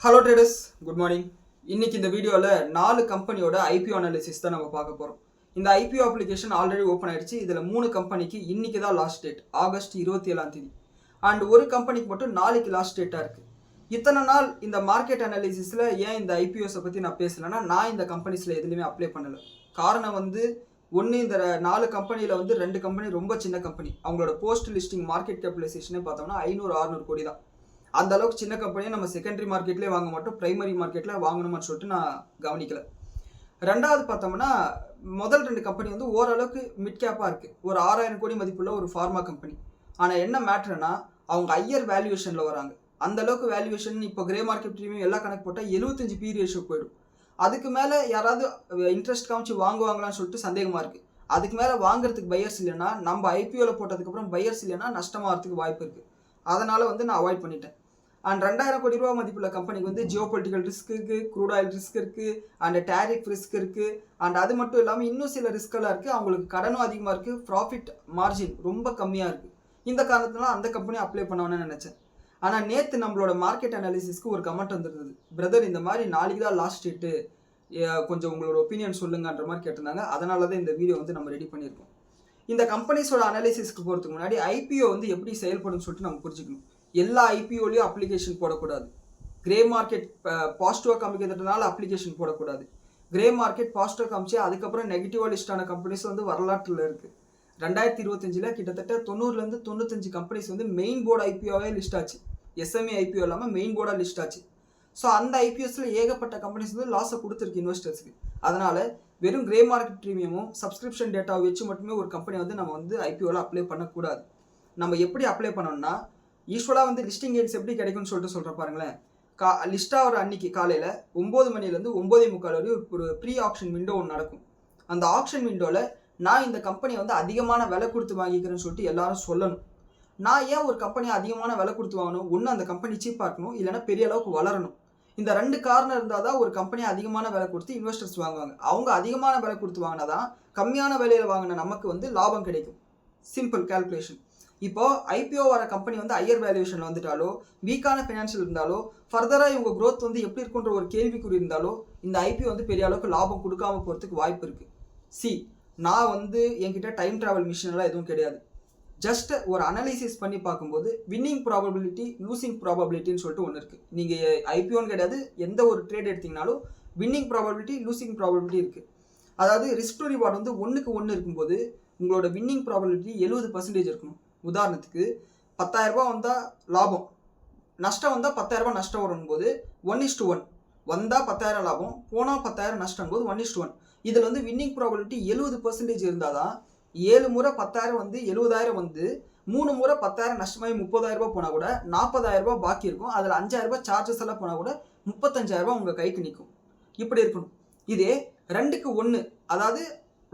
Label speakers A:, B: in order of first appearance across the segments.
A: Hello traders, good morning. இன்னைக்கு இந்த வீடியோவில் 4 கம்பெனியோட ஐபிஓ அனாலிசிஸ் தான் நம்ம பார்க்க போகிறோம். இந்த ஐபிஓ அப்ளிகேஷன் ஆல்ரெடி ஓப்பன் ஆயிடுச்சு. இதில் 3 கம்பெனிக்கு இன்னைக்கு தான் லாஸ்ட் டேட், ஆகஸ்ட் 27 அண்ட் ஒரு கம்பெனிக்கு மட்டும் நாளைக்கு லாஸ்ட் டேட்டாக இருக்குது. இத்தனை நாள் இந்த மார்க்கெட் அனாலிசிஸில் ஏன் இந்த ஐபிஓஸை பற்றி நான் பேசலைன்னா, நான் இந்த கம்பெனிஸில் எதுலையுமே அப்ளை பண்ணலை. காரணம் ஒன்று, இந்த 4 கம்பெனியில் 2 கம்பெனி ரொம்ப சின்ன கம்பெனி. அவங்களோட போஸ்ட் லிஸ்டிங் மார்க்கெட் கேபிடலைசேஷனே பார்த்தோம்னா 500-600 கோடி தான். அந்த அளவுக்கு சின்ன கம்பெனியை நம்ம செகண்டரி மார்க்கெட்லேயே வாங்க மாட்டோம், பிரைமரி மார்க்கெட்டில் வாங்கணும்னு சொல்லிட்டு நான் கவனிக்கல. ரெண்டாவது பார்த்தோம்னா, முதல் 2 கம்பெனி ஓரளவுக்கு மிட் கேப்பாக இருக்குது. ஒரு 6000 கோடி மதிப்புள்ள ஒரு ஃபார்மா கம்பெனி. ஆனால் என்ன மேட்ருன்னா, அவங்க ஹையர் வேல்யூவேஷனில் வராங்க. அந்த அளவுக்கு வேல்யூவேஷன் இப்போ கிரே மார்க்கெட் ப்ரீமியம் எல்லாம் கணக்கு போட்டால் 75 பி ரேஷியோ போயிடும். அதுக்கு மேலே யாராவது இன்ட்ரெஸ்ட் காமிச்சு வாங்குவாங்களான்னு சொல்லிட்டு சந்தேகமாக இருக்குது. அதுக்கு மேலே வாங்குறதுக்கு பையர்ஸ் இல்லைன்னா, நம்ம ஐபிஓவில் போட்டதுக்கப்புறம் பையர்ஸ் இல்லைன்னா நஷ்டமாகறதுக்கு வாய்ப்பு இருக்குது. அதனால் நான் அவாய்ட் பண்ணிட்டேன். அண்ட் 2000 கோடி ரூபா மதிப்புள்ள கம்பெனிக்கு ஜியோ பொலிட்டிக்கல் ரிஸ்க் இருக்குது, க்ரூட் ஆயில் ரிஸ்க் இருக்குது, அண்ட் டேரிஃப் ரிஸ்க் இருக்குது. அண்ட் அது மட்டும் இல்லாமல் இன்னும் சில ரிஸ்கெல்லாம் இருக்குது. அவங்களுக்கு கடனும் அதிகமாக இருக்குது, ப்ராஃபிட் மார்ஜின் ரொம்ப கம்மியாக இருக்குது. இந்த காரணத்தினால அந்த கம்பெனி அப்ளை பண்ணணும்னு நினச்சேன். ஆனால் நேற்று நம்மளோட மார்க்கெட் அனாலிசிஸ்க்கு ஒரு கமெண்ட் வந்துருந்தது. பிரதர், இந்த மாதிரி நாளைக்கு தான் லாஸ்ட் டேட்டு, கொஞ்சம் உங்களோட ஒப்பீனியன் சொல்லுங்கன்ற மாதிரி கேட்டிருந்தாங்க. அதனால தான் இந்த வீடியோ நம்ம ரெடி பண்ணியிருக்கோம். இந்த கம்பெனிஸோட அனாலிசிஸ்க்கு போகிறதுக்கு முன்னாடி ஐபிஓ எப்படி செயல்படும் சொல்லிட்டு நம்ம புரிஞ்சுக்கணும். எல்லா ஐபிஓலையும் அப்ளிகேஷன் போடக்கூடாது. கிரே மார்க்கெட் பாசிட்டிவாக காமிக்கிறதுனால அப்ளிகேஷன் போடக்கூடாது. கிரே மார்க்கெட் பாசிட்டிவாக காமிச்சு அதுக்கப்புறம் நெகட்டிவாக லிஸ்டான கம்பெனிஸ் வரலாற்றில் இருக்குது. 2025 கிட்டத்தட்ட 90-95 கம்பெனிஸ் மெயின் போர்டு ஐபிஓவே லிஸ்ட் ஆச்சு. எஸ்எம்ஏ ஐபிஓ இல்லாமல் மெயின் போர்டாக லிஸ்ட் ஆச்சு. ஸோ அந்த ஐபிஎஸ்ல ஏகப்பட்ட கம்பெனிஸ் லாஸை கொடுத்துருக்கு இன்வெஸ்டர்ஸுக்கு. அதனால் வெறும் கிரே மார்க்கெட் ப்ரீமியமும் சப்ஸ்கிரிப்ஷன் டேட்டாவை வச்சு மட்டுமே ஒரு கம்பெனி நம்ம ஐபிஓவில் அப்ளை பண்ணக்கூடாது. நம்ம எப்படி அப்ளை பண்ணோம்னா, யூஸ்வலாக லிஸ்டிங் கெயின்ஸ் எப்படி கிடைக்கும்னு சொல்கிற பாருங்களேன். லிஸ்ட்டாக ஒரு அன்னைக்கு காலையில் 9 மணிலேருந்து 9:45 வரையும் ஒரு ப்ரீ ஆக்ஷன் விண்டோ ஒன்று நடக்கும். அந்த ஆக்ஷன் விண்டோவில் நான் இந்த கம்பெனி அதிகமான விலை கொடுத்து வாங்கிக்கிறேன்னு சொல்லிட்டு எல்லாரும் சொல்லணும். நான் ஏன் ஒரு கம்பெனியை அதிகமான விலை கொடுத்து வாங்கணும்? ஒன்று, அந்த கம்பெனி சீப்பாக இருக்கணும், இல்லைன்னா பெரிய அளவுக்கு வளரணும். இந்த 2 காரணம் இருந்தால் தான் ஒரு கம்பெனியை அதிகமான விலை கொடுத்து இன்வெஸ்டர்ஸ் வாங்குவாங்க. அவங்க அதிகமான விலை கொடுத்து வாங்கினா தான் கம்மியான விலையில் வாங்கின நமக்கு லாபம் கிடைக்கும். Simple calculation. இப்போ ஐபிஓ வர கம்பெனி ஹையர் வேல்யூவேஷனில் வந்துட்டாலோ, வீக்கான ஃபினான்ஷியல் இருந்தாலோ, ஃபர்தராக இவங்க க்ரோத் எப்படி இருக்குன்ற ஒரு கேள்விக்குறி இருந்தாலோ, இந்த ஐபிஓ பெரிய அளவுக்கு லாபம் கொடுக்காம போகிறதுக்கு வாய்ப்பு இருக்குது. நான் என்கிட்ட டைம் ட்ராவல் மிஷின்லாம் எதுவும் கிடையாது. ஜஸ்ட் ஒரு அனாலிசிஸ் பண்ணி பார்க்கும்போது வின்னிங் ப்ராபபிலிட்டி, லூசிங் ப்ராபபிலிட்டின்னு சொல்லிட்டு ஒன்று இருக்குது. நீங்கள் ஐபிஓன்னு கிடையாது, எந்த ஒரு ட்ரேட் எடுத்திங்கனாலும் வின்னிங் ப்ராபபிலிட்டி, லூசிங் ப்ராபபிலிட்டி இருக்குது. அதாவது ரிஸ்க் டு ரிவார்டு 1:1 இருக்கும்போது உங்களோட வின்னிங் ப்ராபபிலிட்டி 70% இருக்கணும். உதாரணத்துக்கு 10,000 ரூபா வந்தால் லாபம், நஷ்டம் வந்தால் 10,000 நஷ்டம் வரும்போது 1:1. வந்தால் 10,000 லாபம், போனால் 10,000 நஷ்டம் போது 1:1. இதில் வின்னிங் ப்ராபபிலிட்டி 70% இருந்தால் தான் 7 முறை 10,000 70,000 3 முறை 10,000 நஷ்டமாகி 30,000 ரூபா போனால் கூட 40,000 ரூபா பாக்கி இருக்கும். அதில் 5,000 ரூபா சார்ஜஸ் எல்லாம் போனால் கூட 35,000 ரூபா உங்கள் கைக்கு நிற்கும். இப்படி இருக்கணும். இதே 2:1, அதாவது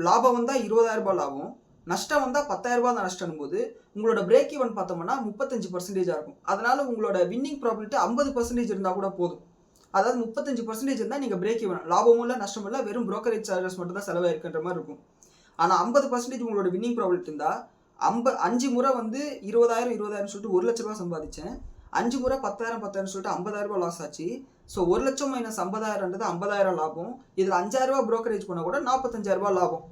A: லாபம் வந்தால் 20,000 ரூபாய் லாபம், நஷ்டம் வந்தால் 10,000 ரூபா தான் நஷ்டம் போது உங்களோட பிரேக் ஈவன் பார்த்தோம்னா 35% இருக்கும். அதனால உங்களோட வின்னிங் ப்ராபபிலிட்டி 50% இருந்தால் கூட போதும். அதாவது 35% இருந்தால் நீங்கள் பிரேக் ஈவன், லாபமும் இல்லை நஷ்டமும் இல்லை, வெறும் ப்ரோக்கரேஜ் சார்ஜஸ் மட்டும் தான் செலவாயிருக்குன்ற மாதிரி இருக்கும். ஆனால் 50% உங்களோட வின்னிங் ப்ராபபிலிட்டி இருந்தால் 5 முறை 20,000 சொல்லிட்டு 1 லட்ச ரூபா சம்பாதிச்சேன், 5 முறை 10,000 சொல்லிட்டு 50,000 ரூபா லாஸ் ஆச்சு. ஸோ 1 லட்சம் மைனஸ் 50,000 50,000 லாபம். இதில் 5,000 ரூபா ப்ரோக்கரேஜ் பண்ணால் கூட 45,000 ரூபா லாபம்.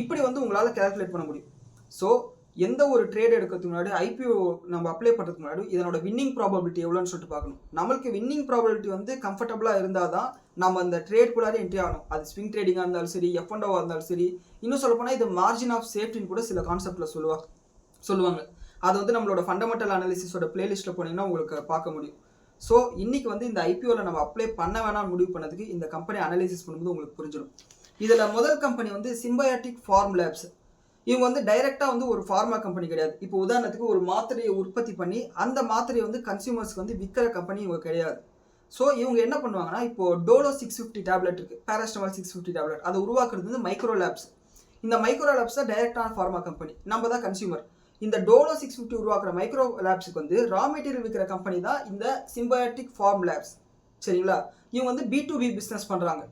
A: இப்படி உங்களால் கேல்குலேட் பண்ண முடியும். ஸோ எந்த ஒரு ட்ரேட் எடுக்கிறதுக்கு முன்னாடி, ஐபிஓ நம்ம அப்ளை பண்ணுறதுக்கு முன்னாடி இதனோட வின்னிங் ப்ராபபிலிட்டி எவ்வளோன்னு சொல்லிட்டு பார்க்கணும். நம்மளுக்கு வின்னிங் ப்ராபபிலிட்டி கம்ஃபர்டபுளாக இருந்தால் தான் நம்ம அந்த ட்ரேட்குள்ளாரே என்ட்ரி ஆகணும். அது ஸ்விங் ட்ரேடிங்காக இருந்தாலும் சரி, எஃப்என்டோவாக இருந்தாலும் சரி. இன்னும் சொல்லப்போனால் இது மார்ஜின் ஆஃப் சேஃப்டின்னு கூட சில கான்செப்டில் சொல்லுவாங்க. அது நம்மளோட ஃபண்டமெண்டல் அனாலிசிஸோட பிளேலிஸ்ட்டில் போனீங்கன்னா உங்களுக்கு பார்க்க முடியும். ஸோ இன்றைக்கி இந்த ஐபிஓவில் நம்ம அப்ளை பண்ண வேணாம்னு முடிவு பண்ணதுக்கு இந்த கம்பெனி அனாலிசிஸ் பண்ணும்போது உங்களுக்கு புரிஞ்சிடும். இதில் முதல் கம்பெனி சிம்பயாட்டிக் ஃபார்ம் லேப்ஸ். இவங்க டைரெக்டாக ஒரு ஃபார்மா கம்பெனி கிடையாது. இப்போ உதாரணத்துக்கு ஒரு மாத்திரையை உற்பத்தி பண்ணி அந்த மாத்திரையை கன்சியூமர்ஸ்க்கு விற்கிற கம்பெனி இவங்க கிடையாது. ஸோ இவங்க என்ன பண்ணுவாங்கன்னா, இப்போ டோலோ 650 டேப்லெட் இருக்குது, பேராஸ்டமால் 650 டேப்லெட், அதை உருவாக்குறது மைக்ரோ லேப்ஸ். இந்த மைக்ரோ லேப்ஸ் தான் டைரெக்டான ஃபார்மா கம்பெனி, நம்ம தான் கன்சியூமர். இந்த டோலோ 650 உருவாக்குற மைக்ரோ லேப்ஸுக்கு ரா மெட்டீரியல் விற்கிற கம்பெனி தான் இந்த சிம்பயாட்டிக் ஃபார்ம் லேப்ஸ். சரிங்களா? இவங்க B2B பிஸ்னஸ் பண்ணுறாங்க.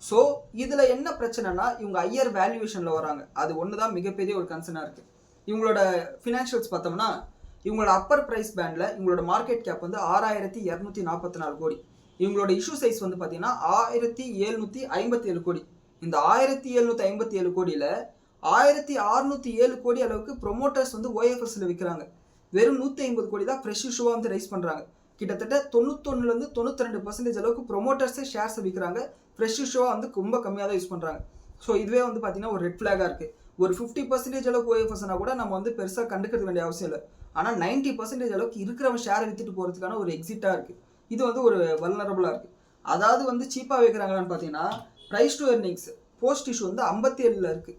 A: ஸோ இதில் என்ன பிரச்சனைனா, இவங்க ஹையர் வேல்யூவேஷனில் வராங்க. அது ஒன்று தான் மிகப்பெரிய ஒரு கன்சர்னாக இருக்குது. இவங்களோட ஃபினான்ஷியல்ஸ் பார்த்தோம்னா, இவங்களோட அப்பர் ப்ரைஸ் பேண்டில் இவங்களோட மார்க்கெட் கேப் 6,244 கோடி. இவங்களோட இஷ்யூ சைஸ் வந்து பார்த்தீங்கன்னா 1757 கோடி. இந்த 1757 கோடியில் 1607 கோடி அளவுக்கு ப்ரொமோட்டர்ஸ் வந்து ஓஎஃப்எஸ்ல விற்கிறாங்க. வெறும் 150 கோடி தான் ஃப்ரெஷ் இஷ்யூவாக வந்து ரைஸ் பண்ணுறாங்க. கிட்டத்தட்ட 91லேருந்து 92% அளவுக்கு ப்ரொமோட்டர்ஸே ஷேர்ஸை விற்கிறாங்க. ஃப்ரெஷ் இஷ்யூவாக வந்து ரொம்ப கம்மியாக தான் யூஸ் பண்ணுறாங்க. ஸோ இதுவே வந்து பார்த்தீங்கன்னா ஒரு ரெட் ஃப்ளாகாக இருக்குது. ஒரு 50% அளவுக்கு ஓஎஃப்எஸ்னா கூட நம்ம வந்து பெருசாக கண்டுக்கிறது வேண்டிய அவசியம் இல்லை. ஆனால் 90% அளவுக்கு இருக்கிறவன் ஷேரை விற்றுட்டு போகிறதுக்கான ஒரு எக்ஸிட்டாக இருக்குது. இது வந்து ஒரு வல்னரபுளாக இருக்குது. அதாவது வந்து சீப்பாக வைக்கிறாங்களான்னு பார்த்தீங்கன்னா price to earnings post issue வந்து 57 இருக்குது.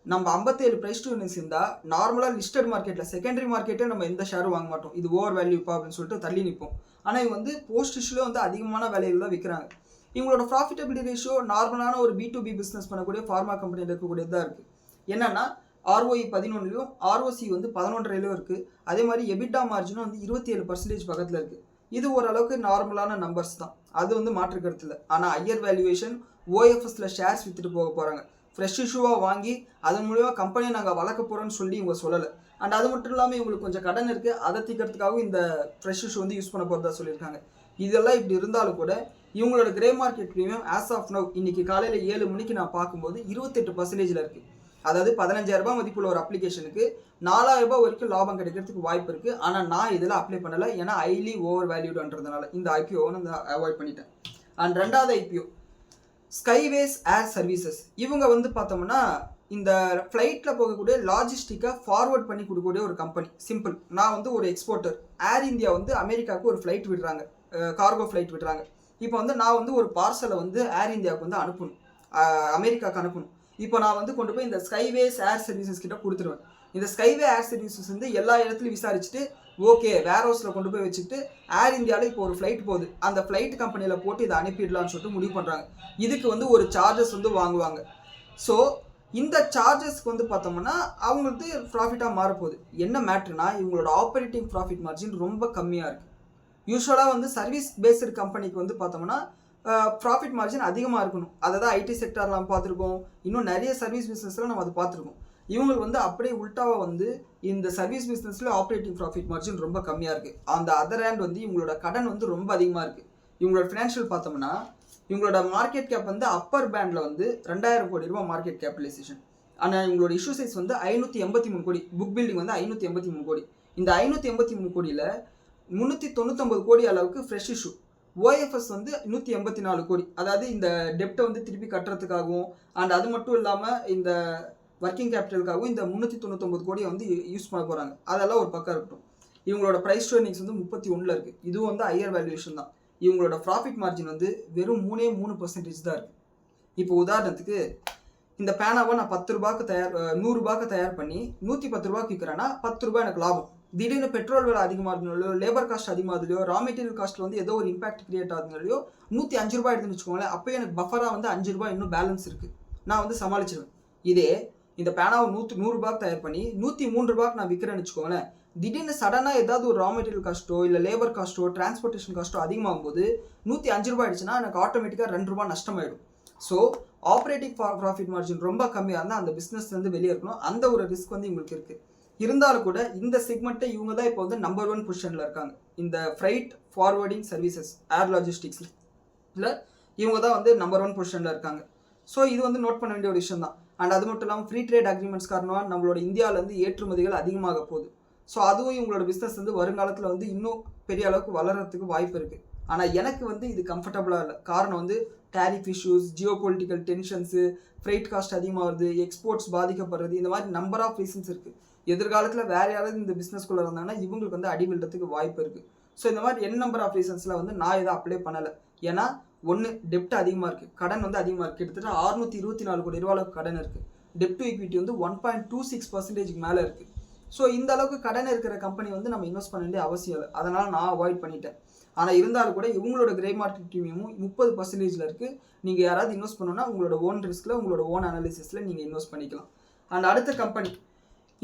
A: நம்ம 57 ப்ரைஸ் டு எர்னிங்ஸ் இருந்தால் நார்மலாக லிஸ்டட் மார்க்கெட்டில் செகண்டரி மார்க்கெட்டே நம்ம எந்த ஷேரும் வாங்க மாட்டோம். இது ஓவர் வேல்யூப்பா அப்படின்னு சொல்லிட்டு தள்ளி நிற்போம். ஆனால் இவங்க வந்து போஸ்ட் இஷ்யூவில் வந்து அதிகமான வேலையில் தான் விற்கிறாங்க. இவங்களோட ப்ராஃபிட்டபிலிட்டி ரேஷியோ நார்மலான ஒரு B2B பிஸ்னஸ் பண்ணக்கூடிய ஃபார்மா கம்பெனியில் இருக்கக்கூடியது தான் இருக்குது. என்னன்னா ROE 11லையும் ROC வந்து 11லையும் இருக்குது. அதே மாதிரி எபிட்டா மார்ஜினும் வந்து 27% பக்கத்தில் இருக்குது. இது ஓரளவுக்கு நார்மலான நம்பர்ஸ் தான், அது வந்து மாற்றுக்கிறது இல்லை. ஆனால் ஹையர் வேல்யூவேஷன் ஓஎஃப்எஸ்ல ஷேர்ஸ் விற்றுட்டு போக போகிறாங்க. ஃப்ரெஷ் இஷ்யூவாக வாங்கி அதன் மூலியமாக கம்பெனியை நாங்கள் வளர்க்க போகிறோன்னு சொல்லி இவங்க சொல்லலை. அண்ட் அது மட்டும் இல்லாமல் இவங்களுக்கு கொஞ்சம் கடன் இருக்குது, அதை தீர்க்கறதுக்காகவும் இந்த ஃப்ரெஷ் இஷ்யூ வந்து யூஸ் பண்ண போகிறதா சொல்லியிருக்காங்க. இதெல்லாம் இப்படி இருந்தாலும் கூட இவங்களோட grey market premium as of now இன்னைக்கு காலையில் 7 மணிக்கு நான் பார்க்கும்போது 28%ல் இருக்குது. அதாவது 15,000 ரூபாய் மதிப்புள்ள ஒரு அப்ளிகேஷனுக்கு 4,000 ரூபாய் வரைக்கும் லாபம் கிடைக்கிறதுக்கு வாய்ப்பு இருக்குது. ஆனால் நான் இதில் அப்ளை பண்ணலை, ஏன்னா ஹைலி ஓவர் வேல்யூடுன்றதுனால இந்த ஐபிஓவை நான் அவாய்ட் பண்ணிட்டேன். அண்ட் ரெண்டாவது ஐபிஓ ஸ்கைவேஸ் ஏர் சர்வீசஸ். இவங்க வந்து பார்த்தோம்னா இந்த ஃப்ளைட்டில் போகக்கூடிய லாஜிஸ்டிக்கை ஃபார்வர்ட் பண்ணி கொடுக்கக்கூடிய ஒரு கம்பெனி. சிம்பிள், நான் வந்து ஒரு எக்ஸ்போர்ட்டர். ஏர் இந்தியா வந்து அமெரிக்காவுக்கு ஒரு ஃப்ளைட் விடுறாங்க, கார்கோ ஃப்ளைட் விடுறாங்க. இப்போ வந்து நான் வந்து ஒரு பார்சலை வந்து ஏர் இந்தியாவுக்கு வந்து அனுப்பணும், அமெரிக்காவுக்கு அனுப்பணும். இப்போ நான் வந்து கொண்டு போய் இந்த ஸ்கைவேஸ் ஏர் சர்வீசஸ் கிட்ட கொடுத்துருவேன். இந்த ஸ்கைவே ஏர் சர்வீசஸ் வந்து எல்லா இடத்துலையும் விசாரிச்சுட்டு ஓகே வேர் ஹவுஸில் கொண்டு போய் வச்சுக்கிட்டு ஏர் இந்தியாவில் இப்போ ஒரு ஃப்ளைட் போகுது, அந்த ஃப்ளைட் கம்பெனியில் போட்டு இதை அனுப்பிடலான்னு சொல்லிட்டு முடிவு பண்ணுறாங்க. இதுக்கு வந்து ஒரு சார்ஜஸ் வந்து வாங்குவாங்க. ஸோ இந்த சார்ஜஸ்க்கு வந்து பார்த்தோம்னா அவங்களுக்கு ப்ராஃபிட்டாக மாறப்போகுது. என்ன மேட்ருனா இவங்களோட ஆப்ரேட்டிங் ப்ராஃபிட் மார்ஜின் ரொம்ப கம்மியாக இருக்குது. யூஸ்வலாக வந்து சர்வீஸ் பேஸ்டு கம்பெனிக்கு வந்து பார்த்தோம்னா ப்ராஃபிட் மார்ஜின் அதிகமாக இருக்கணும். அதை தான் ஐடி செக்டரில் நம்ம பார்த்துருக்கோம், இன்னும் நிறைய சர்வீஸ் பிஸ்னஸில் நம்ம அதை பார்த்துருக்கோம். இவங்களுக்கு வந்து அப்படியே உல்ட்டாவாக வந்து இந்த சர்வீஸ் பிஸ்னஸில் ஆப்ரேட்டிங் ப்ராஃபிட் மார்ஜின் ரொம்ப கம்மியாக இருக்குது. அந்த அதர் ஹேண்ட் வந்து இவங்களோட கடன் வந்து ரொம்ப அதிகமாக இருக்குது. இவங்களோட ஃபினான்ஷியல் பார்த்தோம்னா இவங்களோட மார்க்கெட் கேப் வந்து அப்பர் பேண்டில் வந்து 2,000 கோடி ரூபாய் மார்க்கெட் கேபிடலைசேஷன். ஆனால் இவங்களோட இஷ்யூ சைஸ் வந்து 583 கோடி, புக் பில்டிங் வந்து 583 கோடி. இந்த 583 கோடியில் 399 கோடி அளவுக்கு ஃப்ரெஷ் இஷ்யூ. ஓஎஃப்எஸ் வந்து 184 கோடி. அதாவது இந்த டெப்டை வந்து திருப்பி கட்டுறதுக்காகவும் அண்ட் அது மட்டும் இல்லாமல் இந்த ஒர்க்கிங் கேபிட்டலுக்காகவும் இந்த 399 கோடியை வந்து யூஸ் பண்ண போகிறாங்க. அதெல்லாம் ஒரு பக்கம் இருக்கட்டும். இவங்களோட ப்ரைஸ் டு எர்னிங்ஸ் வந்து 31 இருக்குது. இதுவும் வந்து ஹையர் வேல்யூவேஷன் தான். இவங்களோட ப்ராஃபிட் மார்ஜின் வந்து வெறும் 3% தான் இருக்குது. இப்போ உதாரணத்துக்கு இந்த பேனாவை நான் 10 ரூபாய்க்கு 100 ரூபாய்க்கு தயார் பண்ணி 110 ரூபாய்க்கு விற்கிறேன்னா 10 ரூபாய் எனக்கு லாபம். திடீர்னு பெட்ரோல் விலை அதிகமாகிறதுனாலையோ லேபர் காஸ்ட் அதிகமாகிறதுலையோ ரா மெட்டீரியல் காஸ்ட்டில் வந்து ஏதோ ஒரு இம்பாக்ட் கிரியேட் ஆகுதுனாலையோ 105 ரூபாய் எடுத்துன்னு வச்சுக்கோங்களேன். அப்போ எனக்கு பஃபராக வந்து 5 ரூபாய் இன்னும் பேலன்ஸ் இருக்குது, நான் வந்து சமாளிச்சிருவேன். இதே இந்த பேனாவை 100 ரூபாய்க்கு தயார் பண்ணி 103 ரூபாய்க்கு நான் விற்கிறேன்னு வச்சுக்கோங்களேன். திடீர்னு சடனாக ஏதாவது ஒரு ரா மெட்டீரியல் காஸ்ட்டோ இல்லை லேபர் காஸ்ட்டோ டிரான்ஸ்போர்ட்டேஷன் காஸ்ட்டோ அதிகமாகும் போது 105 ரூபாய் ஆயிடுச்சுன்னா எனக்கு ஆட்டோமேட்டிக்காக 2 ரூபாய் நஷ்டமாயிடும். ஸோ ஆப்ரேட்டிங் ப்ராஃபிட் மார்ஜின் ரொம்ப கம்மியாக இருந்தால் அந்த பிஸ்னஸ்லேருந்து வெளியே இருக்கணும். அந்த ஒரு ரிஸ்க் வந்து இவங்களுக்கு இருக்குது. இருந்தாலும் கூட இந்த செக்மெண்ட்டை இவங்க தான் இப்போ வந்து நம்பர் 1 பொசிஷனில் இருக்காங்க. இந்த ஃப்ரைட் ஃபார்வர்டிங் சர்வீசஸ் ஏர் லாஜிஸ்டிக்ஸில் இல்லை இவங்க தான் வந்து நம்பர் 1 பொசிஷனில் இருக்காங்க. ஸோ இது வந்து நோட் பண்ண வேண்டிய ஒரு விஷயம் தான். அண்ட் அது மட்டும் இல்லாமல் ஃப்ரீ ட்ரேட் அக்ரிமெண்ட்ஸ் காரணமாக நம்மளோட இந்தியாவிலேருந்து ஏற்றுமதிகள் அதிகமாக போகுது. ஸோ அதுவும் இவங்களோட பிஸ்னஸ் வந்து வருங்காலத்தில் வந்து இன்னும் பெரிய அளவுக்கு வளர்கிறதுக்கு வாய்ப்பு இருக்குது. ஆனால் எனக்கு வந்து இது கம்ஃபர்டபுளாக இல்லை. காரணம் வந்து tariff issues, Jio political tensions, fried cost அதிகமாகுது, எக்ஸ்போர்ட்ஸ் பாதிக்கப்படுறது, இந்த மாதிரி நம்பர் ஆஃப் ரீசன்ஸ் இருக்குது. எதிர்காலத்தில் வேறு யாராவது இந்த பிஸ்னஸ்குள்ளே இருந்தாங்கன்னா இவங்களுக்கு வந்து அடி விழுறதுக்கு வாய்ப்பு இருக்குது. ஸோ இந்த மாதிரி நம்பர் ஆஃப் ரீசன்ஸில் வந்து நான் இதை அப்ளை பண்ணலை. ஏன்னா ஒன்று டெப்ட் அதிகமாக இருக்குது, கடன் வந்து அதிகமாக இருக்குது. கிட்டத்தட்ட 624 கோடி ரூபாய்க்கு கடன் இருக்குது. டெப்ட் டு ஈக்விட்டி வந்து 1.26% மேலே இருக்குது. ஸோ இந்த அளவுக்கு கடன் இருக்கிற கம்பெனி வந்து நம்ம இன்வெஸ்ட் பண்ண வேண்டிய அவசியம் இல்லை. அதனால் நான் அவாய்ட் பண்ணிட்டேன். ஆனால் இருந்தாலும் கூட இவங்களோட கிரே மார்க்கெட் ப்ரீமியமும் 30% இருக்குது. நீங்கள் யாராவது இன்வெஸ்ட் பண்ணணும்னா உங்களோட ஓன் ரிஸ்கில் உங்களோட ஓன் அனாலிசிஸில் நீங்கள் இன்வெஸ்ட் பண்ணிக்கலாம். அண்ட் அடுத்த கம்பெனி,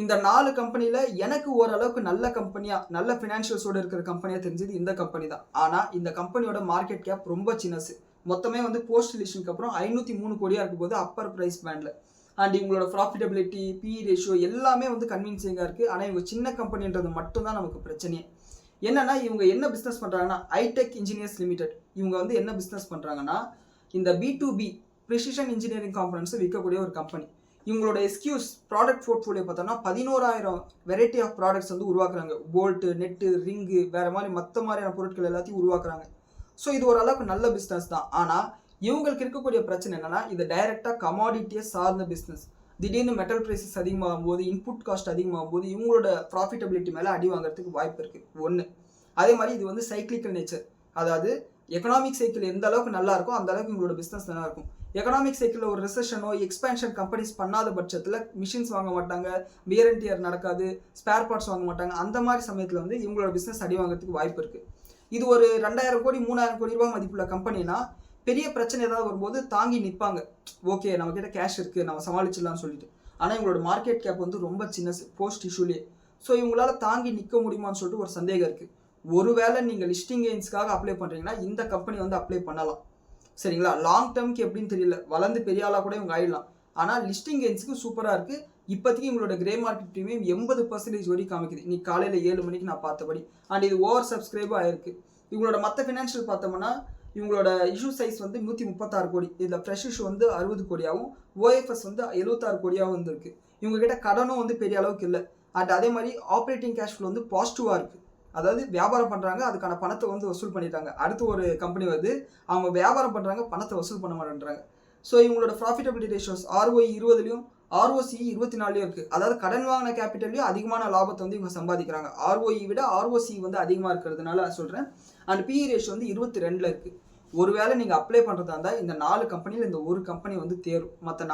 A: இந்த 4 கம்பெனியில் எனக்கு ஓரளவுக்கு நல்ல கம்பெனியாக நல்ல ஃபினான்ஷியல்ஸோடு இருக்கிற கம்பெனியாக தெரிஞ்சது இந்த கம்பெனி தான். ஆனால் இந்த கம்பெனியோட மார்க்கெட் கேப் ரொம்ப சின்னசு. மொத்தமே வந்து போஸ்ட் ரிலீஷனுக்கு அப்புறம் 503 கோடியாக இருக்கும்போது அப்பர் ப்ரைஸ் பேண்டில். அண்ட் இவங்களோட ப்ராஃபிட்டபிலிட்டி, PE ரேஷியோ எல்லாமே வந்து கன்வின்சிங்காக இருக்குது. ஆனால் இவங்க சின்ன கம்பெனின்றது மட்டும்தான் நமக்கு பிரச்சனையே. என்னன்னா இவங்க என்ன பிஸ்னஸ் பண்ணுறாங்கன்னா ஐடெக் இன்ஜினியர்ஸ் லிமிடெட். இவங்க வந்து என்ன பிஸ்னஸ் பண்ணுறாங்கன்னா இந்த B2B ப்ரிசிஷன் இன்ஜினியரிங் காம்பனன்ட்ஸை விற்கக்கூடிய ஒரு கம்பெனி. இவங்களோட எஸ்கியூஸ் ப்ராடக்ட் போர்ட்ஃபோலியோ பார்த்தோம்னா 11,000 வெரைட்டி ஆஃப் ப்ராடக்ட்ஸ் வந்து உருவாக்குறாங்க. போல்ட்டு, நெட்டு, ரிங்கு, வேறு மாதிரி மற்ற மாதிரியான பொருட்கள் எல்லாத்தையும் உருவாக்குறாங்க. ஸோ இது ஓரளவுக்கு நல்ல பிஸ்னஸ் தான். ஆனால் இவங்களுக்கு இருக்கக்கூடிய பிரச்சனை என்னென்னா இது டைரெக்டாக கமாடிட்டியை சார்ந்த பிஸ்னஸ். திடீர்னு மெட்டல் ப்ரைஸஸ் அதிகமாகும் போது, இன்புட் காஸ்ட் அதிகமாகும் போது இவங்களோட ப்ராஃபிட்டபிலிட்டி மேலே அடி வாங்குறதுக்கு வாய்ப்பு இருக்குது. ஒன்று. அதே மாதிரி இது வந்து சைக்கிளிக்கல் நேச்சர். அதாவது எக்கனாமிக் சைக்கிள் எந்த அளவுக்கு நல்லா இருக்கோ அந்த அளவுக்கு இவங்களோட பிஸ்னஸ் நல்லா இருக்கும். எக்கனாமிக் சைக்கிளில் ஒரு ரிசெஷனோ எக்ஸ்பேன்ஷன் கம்பெனிஸ் பண்ணாத பட்சத்தில் மிஷின்ஸ் வாங்க மாட்டாங்க, வியர் அண்ட் டியர் நடக்காது, ஸ்பேர் பார்ட்ஸ் வாங்க மாட்டாங்க. அந்த மாதிரி சமயத்தில் வந்து இவங்களோட பிஸ்னஸ் அடி வாங்குறதுக்கு வாய்ப்பு இருக்குது. இது ஒரு 2,000 கோடி 3,000 கோடி ரூபாய் மதிப்புள்ள கம்பெனினா பெரிய பிரச்சனை ஏதாவது வரும்போது தாங்கி நிற்பாங்க. ஓகே, நம்மக்கிட்ட கேஷ் இருக்குது, நம்ம சமாளிச்சிடலாம்னு சொல்லிட்டு. ஆனால் இவங்களோட மார்க்கெட் கேப் வந்து ரொம்ப சின்னது போஸ்ட் இஷ்யூலே. ஸோ இவங்களால தாங்கி நிற்க முடியுமான்னு சொல்லிட்டு ஒரு சந்தேகம் இருக்குது. ஒருவேளை நீங்கள் லிஸ்டிங் கெயின்ஸ்க்காக அப்ளை பண்ணுறீங்கன்னா இந்த கம்பெனி வந்து அப்ளை பண்ணலாம். சரிங்களா? லாங் டேர்ம்க்கு எப்படின்னு தெரியல, வளர்ந்து பெரிய ஆளாக கூட இவங்க ஆயிடலாம். ஆனால் லிஸ்டிங் கெயின்ஸுக்கு சூப்பராக இருக்குது. இப்போதைக்கு இவங்களோட கிரே மார்க்கெட் ப்ரீமியம் 80% வரைக்கும் காமிக்குது. இன்னைக்கு காலையில் 7 மணிக்கு நான் பார்த்தபடி. அண்ட் இது ஓவர் சப்ஸ்கிரைபும் ஆயிருக்கு. இவங்களோட மற்ற ஃபினான்ஷியல் பார்த்தோம்னா இவங்களோட இஷ்யூ சைஸ் வந்து 136 கோடி. இதில் ஃப்ரெஷ் இஷ்யூ வந்து 60 கோடியாகவும் OFS வந்து 76 கோடியாகவும் வந்துருக்கு. இவங்ககிட்ட கடனும் வந்து பெரிய அளவுக்கு இல்லை. அண்ட் அதே மாதிரி ஆப்ரேட்டிங் கேஷ் ஃப்ளோ வந்து பாசிட்டிவாக இருக்குது. அதாவது வியாபாரம் பண்ணுறாங்க, அதுக்கான பணத்தை வந்து வசூல் பண்ணிட்டாங்க. அடுத்து ஒரு கம்பெனி வந்து அவங்க வியாபாரம் பண்ணுறாங்க, பணத்தை வசூல் பண்ண மாட்டேன்றாங்க. ஸோ இவங்களோட ப்ராஃபிட்டபிலிட்டி ரேஷியோஸ் ROE 20லையும் ROCE 24லையும் இருக்குது. அதாவது கடன் வாங்கின கேபிட்டல்லையும் அதிகமான லாபத்தை வந்து இவங்க சம்பாதிக்கிறாங்க. ROE விட ROCE வந்து அதிகமாக இருக்கிறதுனால சொல்கிறேன். அண்ட் PE ரேஷியோ வந்து 22ல் இருக்குது. ஒருவேளை நீங்கள் அப்ளை பண்ணுறதா இருந்தால் இந்த 4 கம்பெனியில் இந்த ஒரு கம்பெனி வந்து தேரும். மற்ற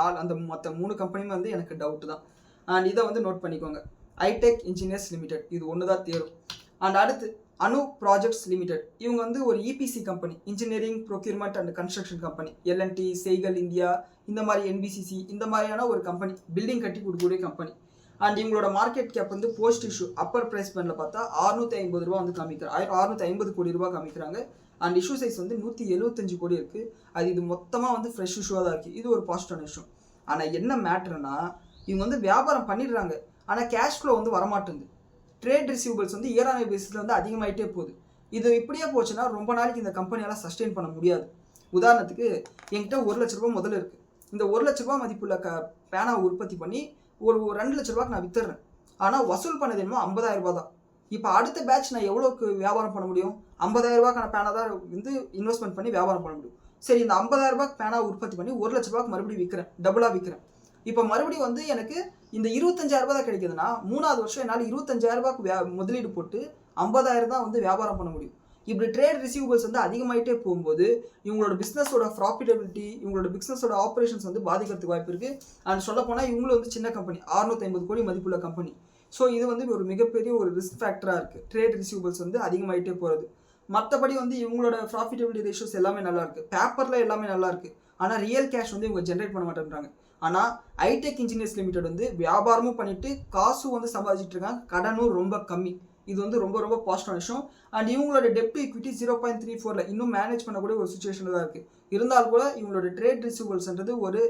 A: 3 கம்பெனியுமே வந்து எனக்கு டவுட்டு தான். அண்ட் இதை வந்து நோட் பண்ணிக்கோங்க. ஐடெக் இன்ஜினியர்ஸ் லிமிடெட் இது ஒன்று தான் தேரும். அண்ட் அடுத்து அனு ப்ராஜெக்ட்ஸ் லிமிடெட். இவங்க வந்து ஒரு EPC company, engineering procurement and construction company. L&T, செய்கல் இந்தியா, இந்த மாதிரி NBCC இந்த மாதிரியான ஒரு கம்பெனி, பில்டிங் கட்டி கொடுக்கக்கூடிய கம்பெனி. அண்ட் இவங்களோட மார்க்கெட் கேப் வந்து போஸ்ட் இஷ்யூ அப்பர் ப்ரைஸ் பேண்டில் பார்த்தா 650 ரூபா வந்து காமிக்கிறாங்க, 650 கோடி ரூபா காமிக்கிறாங்க. அண்ட் இஷ்யூ சைஸ் வந்து 175 கோடி இருக்குது. அது இது மொத்தமாக வந்து ஃப்ரெஷ் இஷ்யூவாக தான் இருக்குது. இது ஒரு பாசிட்டிவான இஷ்யூ. ஆனால் என்ன மேட்ருன்னா இவங்க வந்து வியாபாரம் பண்ணிடுறாங்க, ஆனால் கேஷ் ஃப்ளோ வந்து வரமாட்டேங்குது. ட்ரேட் ரிசீவபிள்ஸ் வந்து இயர் ஆன் பேசிஸில் வந்து அதிகமாகிட்டே போகுது. இது இப்படியே போச்சுன்னா ரொம்ப நாளைக்கு இந்த கம்பெனியால் சஸ்டெயின் பண்ண முடியாது. உதாரணத்துக்கு என்கிட்ட 1 லட்ச ரூபா முதல்ல இருக்குது. இந்த 1 லட்ச ரூபா மதிப்புள்ள பேனாவை உற்பத்தி பண்ணி ஒரு 2 லட்ச ரூபாய்க்கு நான் வித்துறேன். ஆனால் வசூல் பண்ணது என்னமோ 50,000 ரூபா தான். இப்போ அடுத்த பேட்ச் நான் எவ்வளோக்கு வியாபாரம் பண்ண முடியும்? 50,000 ரூபாய்க்கான பேனா தான் வந்து இன்வெஸ்ட்மெண்ட் பண்ணி வியாபாரம் பண்ண முடியும். சரி, இந்த 50,000 ரூபாய்க்கு பேனா உற்பத்தி பண்ணி 1 லட்ச ரூபாய்க்கு மறுபடியும் விற்கிறேன், டபுளாக விற்கிறேன். இப்போ மறுபடியும் வந்து எனக்கு இந்த 25,000 ரூபாய் தான் கிடைக்குதுன்னா 3வது வருஷம் என்னால் 25,000 ரூபாய்க்கு முதலீடு போட்டு 50,000 தான் வந்து வியாபாரம் பண்ண முடியும். இப்படி ட்ரேட் ரிசீவபிள்ஸ் வந்து அதிகமாகிட்டே போகும்போது இவங்களோட பிஸ்னஸோட ப்ராஃபிட்டபிலிட்டி, இவங்களோட பிஸ்னஸோட ஆப்ரேஷன்ஸ் வந்து பாதிக்கிறதுக்கு வாய்ப்பு இருக்குது. அண்ட் சொல்ல போனால் இவங்களும் வந்து சின்ன கம்பெனி, 650 கோடி மதிப்புள்ள கம்பெனி. ஸோ இது வந்து ஒரு மிகப்பெரிய ஒரு ரிஸ்க் ஃபேக்டராக இருக்குது, ட்ரேட் ரிசீவபிள்ஸ் வந்து அதிகமாகிட்டே போகிறது. மற்றபடி வந்து இவங்களோட ப்ராஃபிட்டபிலிட்டி ரேஷியோஸ் எல்லாமே நல்லா இருக்குது, பேப்பரில் எல்லாமே நல்லா இருக்குது. ஆனால் ரியல் கேஷ் வந்து இவங்க ஜென்ரேட் பண்ண மாட்டேன்றாங்க. ஆனால் ஐடெக் இன்ஜினியர்ஸ் லிமிடெட் வந்து வியாபாரமும் பண்ணிட்டு காசும் வந்து சம்பாதிச்சிட்டு இருக்காங்க, கடனும் ரொம்ப கம்மி. இது வந்து ரொம்ப ரொம்ப பாசிட்டிவான விஷயம். அண்ட் இவங்களோட டெப்ட் ஈக்விட்டி 0.34ல் இன்னும் மேனேஜ் பண்ணக்கூடிய ஒரு சுச்சுவேஷனில் தான் இருக்குது. இருந்தாலும் கூட இவங்களோட ட்ரேட் ரிசீவபிள்ஸ்ன்றது ஒரு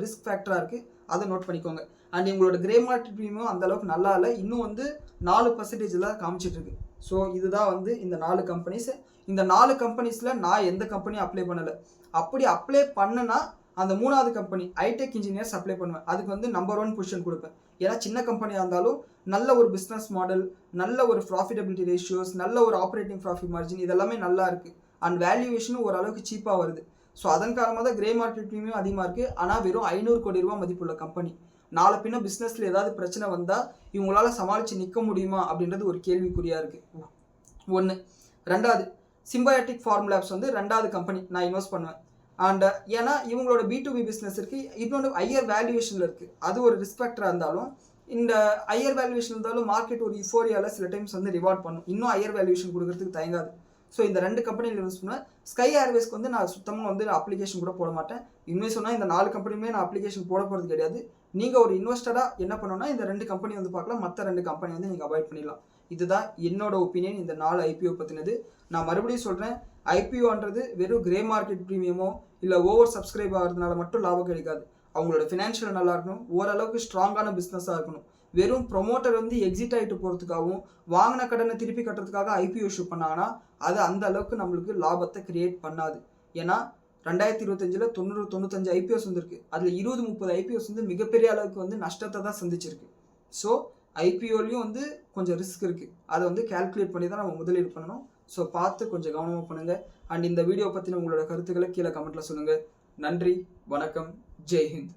A: ரிஸ்க் ஃபேக்டராக இருக்குது, அதை நோட் பண்ணிக்கோங்க. அண்ட் இவங்களோட கிரே மார்க்கெட் ப்ரீமியம் அந்த அளவுக்கு நல்லா இல்லை, இன்னும் வந்து 4% தான் காமிச்சிட்டு இருக்கு. ஸோ இதுதான் வந்து இந்த 4 கம்பெனிஸ். இந்த 4 கம்பெனிஸில் நான் எந்த கம்பெனியும் அப்ளை பண்ணலை. அப்படி அப்ளை பண்ணனா அந்த 3வது கம்பெனி ஐடெக் இன்ஜினியர்ஸ் அப்ளை பண்ணுவேன். அதுக்கு வந்து நம்பர் 1 பொசிஷன் கொடுப்பேன். ஏன்னா சின்ன கம்பெனியாக இருந்தாலும் நல்ல ஒரு பிஸ்னஸ் மாடல், நல்ல ஒரு ப்ராஃபிட்டபிலிட்டி ரேஷியோஸ், நல்ல ஒரு ஆப்ரேட்டிங் ப்ராஃபிட் மார்ஜின் இதெல்லாமே நல்லா இருக்குது. அண்ட் வேல்யூவேஷனும் ஓரளவுக்கு சீப்பாக வருது. ஸோ அதன் காரணமாக தான் கிரே மார்க்கெட் ப்ரீமியம் அதிகமாக இருக்குது. ஆனால் வெறும் 500 கோடி ரூபா மதிப்புள்ள கம்பெனி. நாளை பின்ன பிஸ்னஸில் ஏதாவது பிரச்சனை வந்தால் இவங்களால சமாளித்து நிற்க முடியுமா அப்படின்றது ஒரு கேள்விக்குறியாக இருக்குது. 1. 2வது சிம்பயாட்டிக் ஃபார்ம் லேப்ஸ் வந்து 2வது கம்பெனி நான் இன்வெஸ்ட் பண்ணுவேன். அண்ட் ஏன்னா இவங்களோட B2B பிஸ்னஸ் இருக்குது, இன்னொன்று ஹையர் வேல்யூவேஷனில் இருக்குது. அது ஒரு ரிஸ்க் ஃபேக்டராக இருந்தாலும் இந்த ஹையர் வேல்யூவேஷன் இருந்தாலும் மார்க்கெட் ஒரு யூஃபோரியாவில் சில டைம்ஸ் வந்து ரிவார்ட் பண்ணும், இன்னும் ஹையர் வேல்யூவேஷன் கொடுக்கறதுக்கு தயங்காது. ஸோ இந்த 2 கம்பெனியில் இன்வெஸ்ட் பண்ணுவேன். ஸ்கை ஏர்வேஸ்க்கு வந்து நான் சுத்தமாக வந்து அப்ளிகேஷன் கூட போட மாட்டேன். இன்வெஸ்ட் சொன்னால் இந்த 4 கம்பெனியுமே நான் அப்ளிகேஷன் போட போகிறது கிடையாது. நீங்கள் ஒரு இன்வெஸ்டராக என்ன பண்ணணும்னா இந்த 2 கம்பெனி வந்து பார்க்கலாம், மற்ற 2 கம்பெனி வந்து நீங்கள் அவாய்ட் பண்ணிடலாம். இதுதான் என்னோட ஒப்பீனியன் இந்த 4 IPO பற்றினது. நான் மறுபடியும் சொல்கிறேன், IPOன்றது வெறும் கிரே மார்க்கெட் ப்ரீமியமோ இல்லை ஓவர் சப்ஸ்கிரைப் ஆகிறதுனால மட்டும் லாபம் கிடைக்காது. அவங்களோட ஃபினான்ஷியல் நல்லா இருக்கணும், ஓரளவுக்கு ஸ்ட்ராங்கான பிஸ்னஸாக இருக்கணும். வெறும் ப்ரொமோட்டர் வந்து எக்ஸிட் ஆகிட்டு போகிறதுக்காகவும் வாங்கின கடனை திருப்பி கட்டுறதுக்காக ஐபிஓ இஷ்யூ பண்ணாங்கன்னா அது அந்த அளவுக்கு நம்மளுக்கு லாபத்தை கிரியேட் பண்ணாது. ஏன்னா 2025 95 ஐபிஓஸ் வந்துருக்கு. அதில் 20-30 ஐபிஓஸ் வந்து மிகப்பெரிய அளவுக்கு வந்து நஷ்டத்தை தான் சந்திச்சிருக்கு. ஸோ ஐபிஓலையும் வந்து கொஞ்சம் ரிஸ்க் இருக்குது. அதை வந்து கால்குலேட் பண்ணி தான் நம்ம முதலீடு பண்ணணும். ஸோ பார்த்து கொஞ்சம் கவனமாக பண்ணுங்கள். அண்ட் இந்த வீடியோ பற்றின உங்களோட கருத்துக்களை கீழே கமெண்ட்டில் சொல்லுங்கள். நன்றி, வணக்கம், ஜெய் ஹிந்த்.